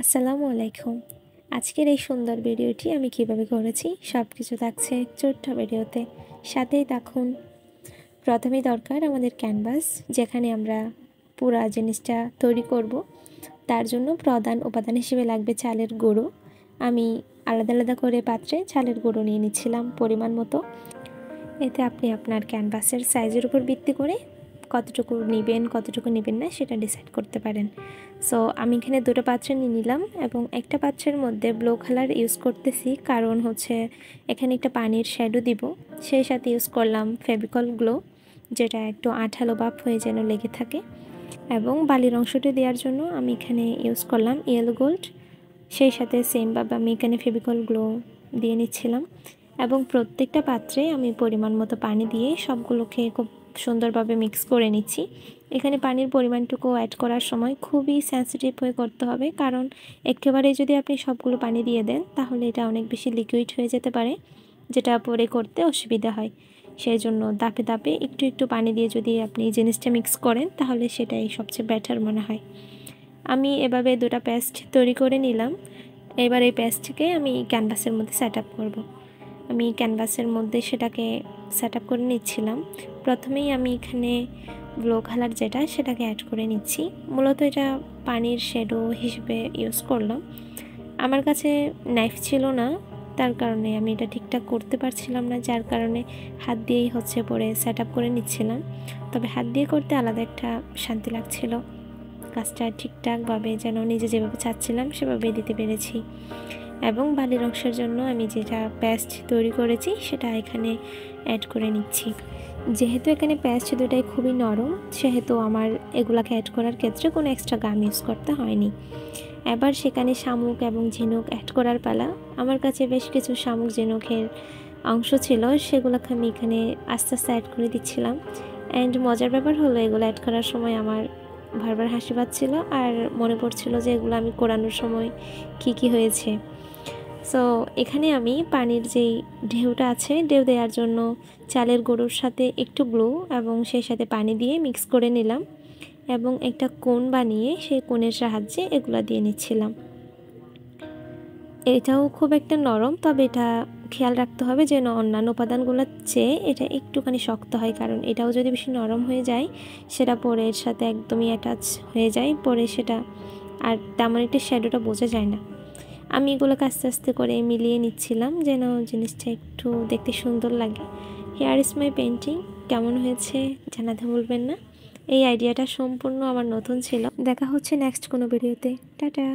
আসসালামু আলাইকুম। আজকের এই সুন্দর ভিডিওটি আমি কিভাবে করেছি সব কিছু থাকছে ছোট্ট ভিডিওতে, সাথেই থাকুন। প্রথমেই দরকার আমাদের ক্যানভাস, যেখানে আমরা পুরা জিনিসটা তৈরি করব। তার জন্য প্রধান উপাদান হিসেবে লাগবে চালের গুঁড়ো। আমি আলাদা আলাদা করে পাত্রে চালের গুঁড়ো নিয়ে নিচ্ছিলাম পরিমাণ মতো। এতে আপনি আপনার ক্যানভাসের সাইজের উপর ভিত্তি করে কতটুকু নেবেন না সেটা ডিসাইড করতে পারেন। সো আমি এখানে দুটো পাত্র নিয়ে নিলাম এবং একটা পাত্রের মধ্যে ব্লু কালার ইউজ করতেছি, কারণ হচ্ছে এখানে একটা পানির শ্যাডো দিব। সেই সাথে ইউজ করলাম ফেভিকল গ্লো, যেটা একটু আঠালো ভাব হয়ে যেন লেগে থাকে। এবং বালির অংশটি দেওয়ার জন্য আমি এখানে ইউজ করলাম ইয়েলো গোল্ড। সেই সাথে সেমভাবে আমি এখানে ফেভিকল গ্লো দিয়ে নিচ্ছিলাম এবং প্রত্যেকটা পাত্রে আমি পরিমাণ মতো পানি দিয়ে সবগুলোকে খুব সুন্দরভাবে মিক্স করে নিচ্ছি। এখানে পানির পরিমাণটুকু অ্যাড করার সময় খুবই সেন্সিটিভ হয়ে করতে হবে, কারণ একেবারেই যদি আপনি সবগুলো পানি দিয়ে দেন তাহলে এটা অনেক বেশি লিকুইড হয়ে যেতে পারে, যেটা পরে করতে অসুবিধা হয়। সেই জন্য ধাপে ধাপে একটু একটু পানি দিয়ে যদি আপনি জিনিসটা মিক্স করেন তাহলে সেটাই সবচেয়ে বেটার মনে হয়। আমি এভাবে দুটো পেস্ট তৈরি করে নিলাম। এবার এই পেস্টকে আমি ক্যানভাসের মধ্যে সেট আপ করবো। আমি ক্যানভাসের মধ্যে সেটাকে সেট আপ করে নিচ্ছিলাম। প্রথমেই আমি এখানে ব্লু কালার যেটা সেটাকে অ্যাড করে নিচ্ছি। মূলত এটা পানির শ্যাডো হিসেবে ইউজ করলাম। আমার কাছে নাইফ ছিল না, তার কারণে আমি এটা ঠিকঠাক করতে পারছিলাম না, যার কারণে হাত দিয়েই হচ্ছে পরে সেট আপ করে নিচ্ছিলাম। তবে হাত দিয়ে করতে আলাদা একটা শান্তি লাগছিল। কাজটা ঠিকঠাকভাবে যেন নিজে যেভাবে চাচ্ছিলাম সেভাবেই দিতে পেরেছি। এবং বালির অংশের জন্য আমি যেটা পেস্ট তৈরি করেছি সেটা এখানে অ্যাড করে নিচ্ছি। যেহেতু এখানে পেস্ট দুটাই খুবই নরম, সেহেতু আমার এগুলাকে অ্যাড করার ক্ষেত্রে কোনো এক্সট্রা গাম ইউজ করতে হয়নি। এবার সেখানে শামুক এবং ঝিনুক অ্যাড করার পালা। আমার কাছে বেশ কিছু শামুক ঝিনুকের অংশ ছিল, সেগুলোকে আমি এখানে আস্তে আস্তে অ্যাড করে দিচ্ছিলাম। অ্যান্ড মজার ব্যাপার হলো এগুলো অ্যাড করার সময় আমার বারবার হাসি পাচ্ছিল আর মনে পড়ছিল যে এগুলো আমি কোরানোর সময় কি হয়েছে। সো এখানে আমি পানির যেই ঢেউটা আছে, ঢেউ দেওয়ার জন্য চালের গুঁড়োর সাথে একটু গ্লু এবং সেই সাথে পানি দিয়ে মিক্স করে নিলাম এবং একটা কোন বানিয়ে সেই কোনের সাহায্যে এগুলা দিয়ে নিচ্ছিলাম। এটাও খুব একটা নরম, তবে এটা খেয়াল রাখতে হবে যেন অন্যান্য উপাদানগুলোর চেয়ে এটা একটুখানি শক্ত হয়, কারণ এটাও যদি বেশি নরম হয়ে যায় সেটা পরে এর সাথে একদমই অ্যাটাচ হয়ে যায়, পরে সেটা আর তেমন একটা শ্যাডোটা বোঝা যায় না। আমি এগুলোকে আস্তে আস্তে করে মিলিয়ে নিচ্ছিলাম যেন জিনিসটা একটু দেখতে সুন্দর লাগে। হেয়ার ইজ মাই পেন্টিং কেমন হয়েছে জানাতে ভুলবেন না। এই আইডিয়াটা সম্পূর্ণ আমার নতুন ছিল। দেখা হচ্ছে নেক্সট কোনো ভিডিওতে। টাটা।